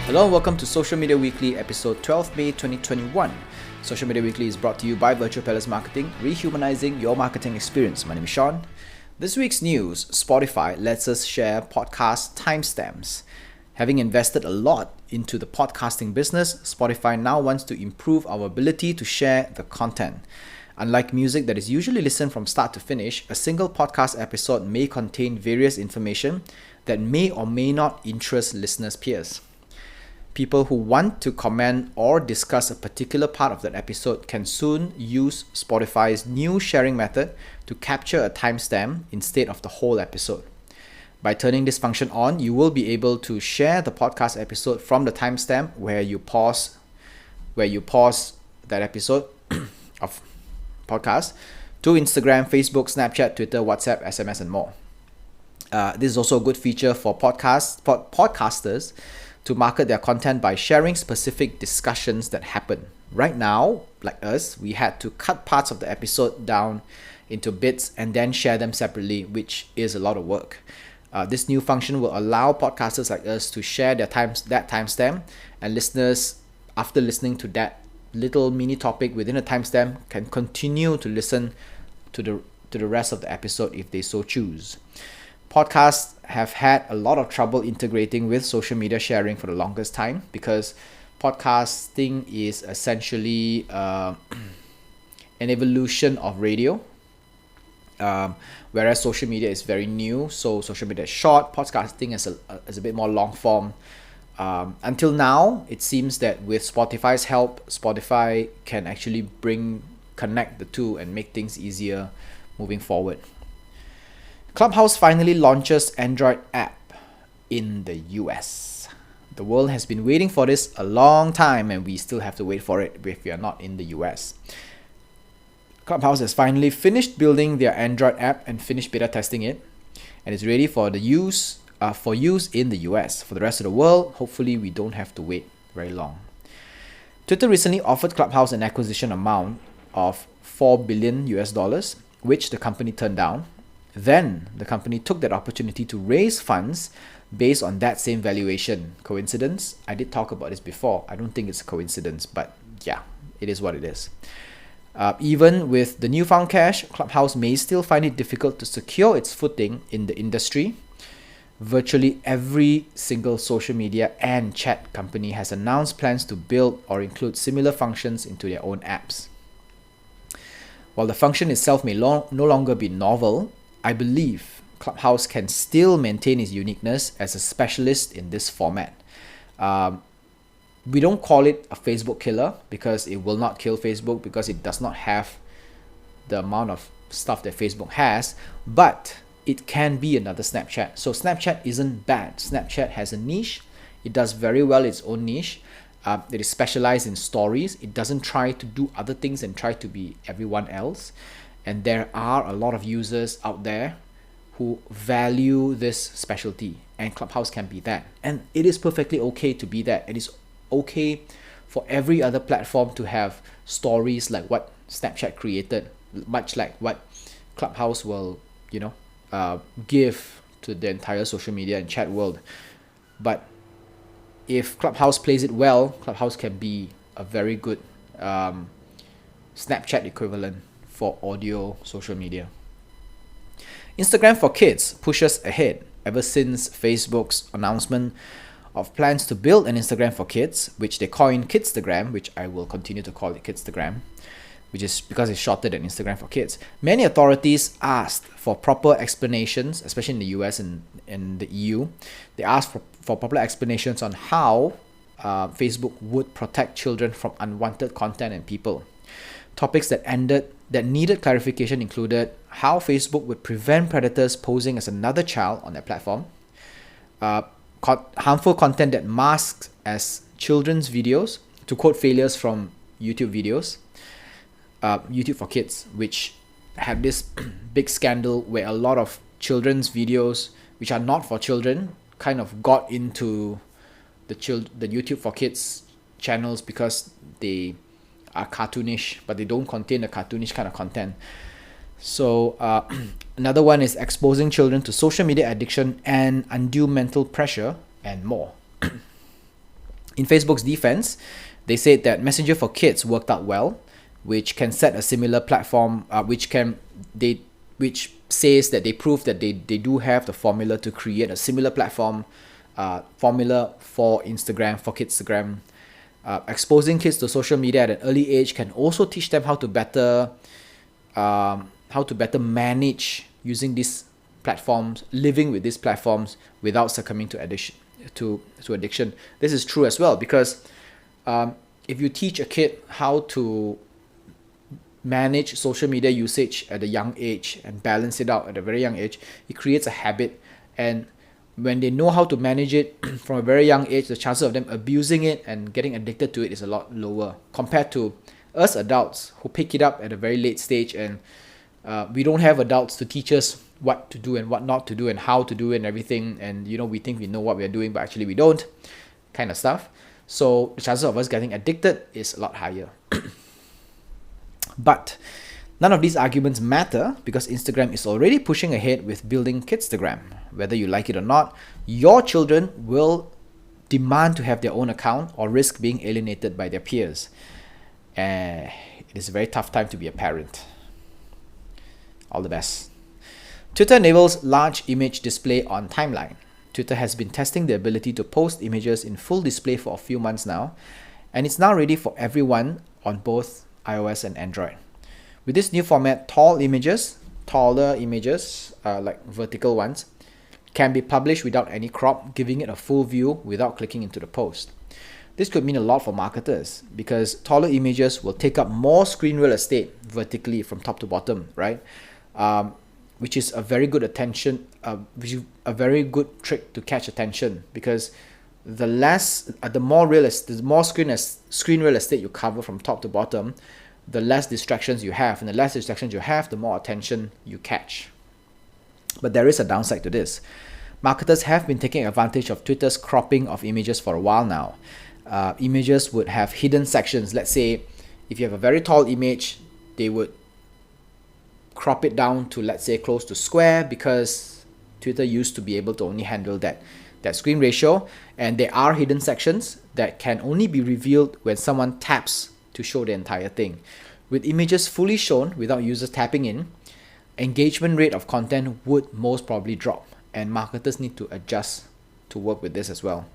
Hello and welcome to Social Media Weekly, episode 12 May 2021. Social Media Weekly is brought to you by Virtual Palace Marketing, rehumanizing your marketing experience. My name is Sean. This week's news, Spotify lets us share podcast timestamps. Having invested a lot into the podcasting business, Spotify now wants to improve our ability to share the content. Unlike music that is usually listened from start to finish, a single podcast episode may contain various information that may or may not interest listeners' peers. People who want to comment or discuss a particular part of that episode can soon use Spotify's new sharing method to capture a timestamp instead of the whole episode. By turning this function on, you will be able to share the podcast episode from the timestamp where you pause that episode of podcast to Instagram, Facebook, Snapchat, Twitter, WhatsApp, SMS, and more. This is also a good feature for podcasters to market their content by sharing specific discussions that happen. Right now, like us, we had to cut parts of the episode down into bits and then share them separately, which is a lot of work. This new function will allow podcasters like us to share that timestamp, and listeners, after listening to that little mini topic within a timestamp, can continue to listen to the rest of the episode if they so choose. Podcasts have had a lot of trouble integrating with social media sharing for the longest time because podcasting is essentially an evolution of radio, whereas social media is very new. So social media is short, podcasting is a bit more long form. Until now, it seems that with Spotify's help, Spotify can actually connect the two and make things easier moving forward. Clubhouse finally launches Android app in the US. The world has been waiting for this a long time, and we still have to wait for it if we are not in the US. Clubhouse has finally finished building their Android app and finished beta testing it, and it's ready for use in the US. For the rest of the world, hopefully we don't have to wait very long. Twitter recently offered Clubhouse an acquisition amount of $4 billion, which the company turned down. Then the company took that opportunity to raise funds based on that same valuation. Coincidence? I did talk about this before. I don't think it's a coincidence, but yeah, it is what it is. Even with the newfound cash, Clubhouse may still find it difficult to secure its footing in the industry. Virtually every single social media and chat company has announced plans to build or include similar functions into their own apps. While the function itself may no longer be novel, I believe Clubhouse can still maintain its uniqueness as a specialist in this format. We don't call it a Facebook killer because it will not kill Facebook because it does not have the amount of stuff that Facebook has, but it can be another Snapchat. So Snapchat isn't bad. Snapchat has a niche. It does very well its own niche. It is specialized in stories. It doesn't try to do other things and try to be everyone else. And there are a lot of users out there who value this specialty, and Clubhouse can be that. And it is perfectly okay to be that. It is okay for every other platform to have stories like what Snapchat created, much like what Clubhouse will, give to the entire social media and chat world. But if Clubhouse plays it well, Clubhouse can be a very good Snapchat equivalent for audio social media. Instagram for Kids pushes ahead ever since Facebook's announcement of plans to build an Instagram for Kids, which they coined Kidstagram, which I will continue to call it Kidstagram, which is because it's shorter than Instagram for Kids. Many authorities asked for proper explanations, especially in the US and the EU. They asked for proper explanations on how Facebook would protect children from unwanted content and people. Topics that needed clarification included how Facebook would prevent predators posing as another child on their platform, harmful content that masks as children's videos, to quote failures from YouTube videos, YouTube for Kids, which had this big scandal where a lot of children's videos, which are not for children, kind of got into the YouTube for Kids channels because they are cartoonish, but they don't contain the cartoonish kind of content. So another one is exposing children to social media addiction and undue mental pressure and more. In Facebook's defense, they said that Messenger for Kids worked out well, which can set a similar platform, which says that they prove that they do have the formula to create a similar platform, formula for Instagram, for Kidstagram. Exposing kids to social media at an early age can also teach them how to better manage using these platforms, living with these platforms without succumbing to addiction. This is true as well, because if you teach a kid how to manage social media usage at a young age and balance it out at a very young age, it creates a habit. And when they know how to manage it from a very young age, the chances of them abusing it and getting addicted to it is a lot lower compared to us adults who pick it up at a very late stage, and we don't have adults to teach us what to do and what not to do and how to do it and everything, and we think we know what we're doing but actually we don't, kind of stuff. So the chances of us getting addicted is a lot higher. But none of these arguments matter because Instagram is already pushing ahead with building Kidstagram. Whether you like it or not, your children will demand to have their own account or risk being alienated by their peers. It is a very tough time to be a parent. All the best. Twitter enables large image display on timeline. Twitter has been testing the ability to post images in full display for a few months now, and it's now ready for everyone on both iOS and Android. With this new format, taller images, like vertical ones, can be published without any crop, giving it a full view without clicking into the post. This could mean a lot for marketers because taller images will take up more screen real estate vertically from top to bottom, right? Which is a very good a very good trick to catch attention, because the more screen real estate you cover from top to bottom, the less distractions you have, and the less distractions you have, the more attention you catch. But there is a downside to this. Marketers have been taking advantage of Twitter's cropping of images for a while now. Images would have hidden sections. Let's say if you have a very tall image, they would crop it down to, let's say, close to square, because Twitter used to be able to only handle that screen ratio, and there are hidden sections that can only be revealed when someone taps to show the entire thing. With images fully shown without users tapping in, engagement rate of content would most probably drop, and marketers need to adjust to work with this as well.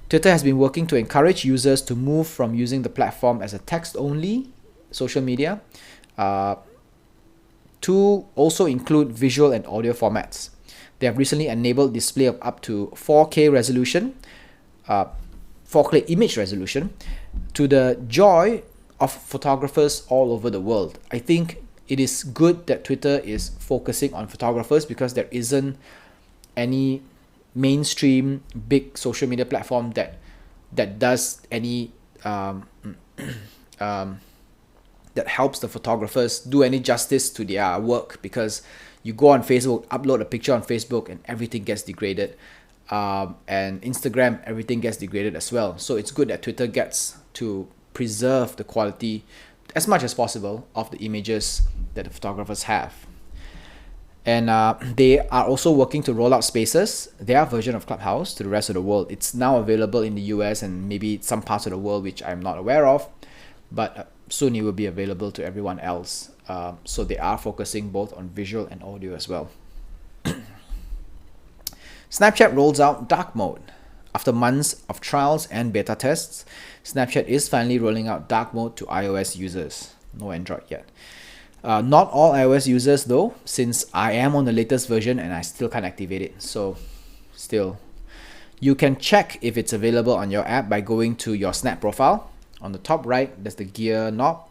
Twitter has been working to encourage users to move from using the platform as a text-only social media to also include visual and audio formats. They have recently enabled display of up to 4K resolution, 4K image resolution, to the joy of photographers all over the world. I think it is good that Twitter is focusing on photographers, because there isn't any mainstream big social media platform that does any that helps the photographers do any justice to their work, because you go on Facebook, upload a picture on Facebook, and everything gets degraded. And Instagram, everything gets degraded as well. So it's good that Twitter gets to preserve the quality as much as possible of the images that the photographers have. And they are also working to roll out Spaces, their version of Clubhouse, to the rest of the world. It's now available in the US and maybe some parts of the world which I'm not aware of, but soon it will be available to everyone else. So they are focusing both on visual and audio as well. Snapchat rolls out dark mode. After months of trials and beta tests, Snapchat is finally rolling out dark mode to iOS users. No Android yet. Not all iOS users though, since I am on the latest version and I still can't activate it. So still, you can check if it's available on your app by going to your Snap profile. On the top right, there's the gear knob.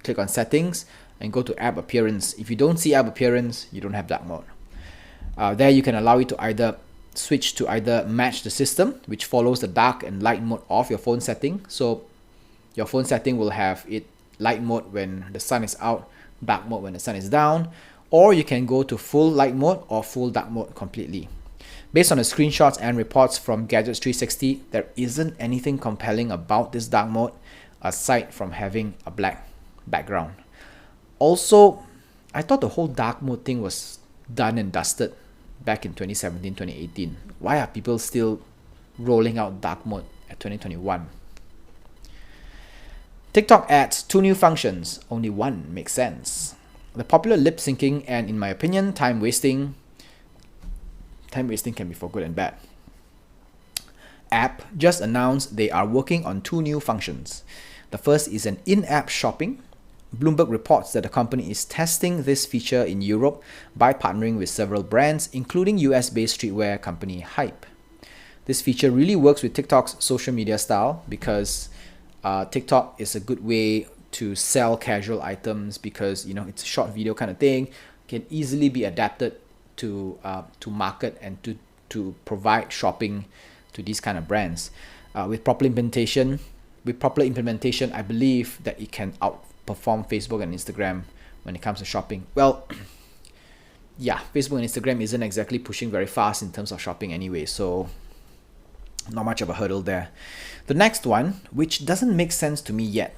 Click on settings and go to app appearance. If you don't see app appearance, you don't have dark mode. There you can allow it to either switch to either match the system, which follows the dark and light mode of your phone setting. So your phone setting will have it light mode when the sun is out, dark mode when the sun is down, or you can go to full light mode or full dark mode completely. Based on the screenshots and reports from Gadgets 360, there isn't anything compelling about this dark mode aside from having a black background. Also, I thought the whole dark mode thing was done and dusted back in 2017, 2018. Why are people still rolling out dark mode at 2021. TikTok adds 2 new functions, only one makes sense. The popular lip syncing and, in my opinion, time wasting can be for good and bad. App just announced they are working on 2 new functions. The first is an in-app shopping. Bloomberg reports that the company is testing this feature in Europe by partnering with several brands, including US-based streetwear company Hype. This feature really works with TikTok's social media style because TikTok is a good way to sell casual items because it's a short video kind of thing, can easily be adapted to market and to provide shopping to these kind of brands. With proper implementation, I believe that it can outperform Facebook and Instagram when it comes to shopping. Well, yeah, Facebook and Instagram isn't exactly pushing very fast in terms of shopping anyway, so not much of a hurdle there. The next one, which doesn't make sense to me yet,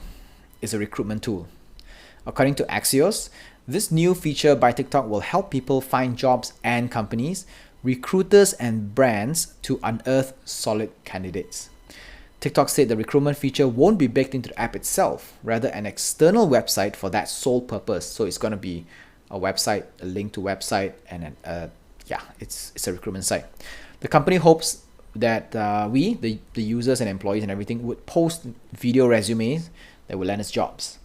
is a recruitment tool. According to Axios, this new feature by TikTok will help people find jobs and companies, recruiters and brands to unearth solid candidates. TikTok said the recruitment feature won't be baked into the app itself, rather an external website for that sole purpose. So it's going to be a website, a link to website, and it's a recruitment site. The company hopes that the users and employees and everything would post video resumes that will land us jobs.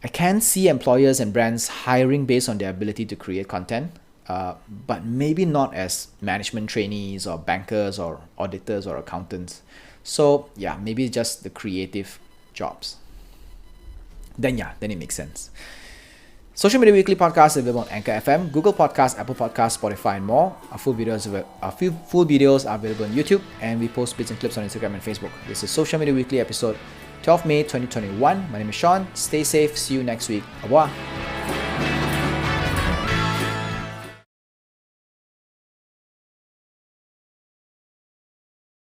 I can see employers and brands hiring based on their ability to create content, but maybe not as management trainees or bankers or auditors or accountants. So yeah, maybe just the creative jobs. Then it makes sense. Social Media Weekly podcast is available on Anchor FM, Google Podcasts, Apple Podcasts, Spotify, and more. Our full videos are available on YouTube, and we post bits and clips on Instagram and Facebook. This is Social Media Weekly episode 12 May 2021. My name is Sean. Stay safe. See you next week. Au revoir.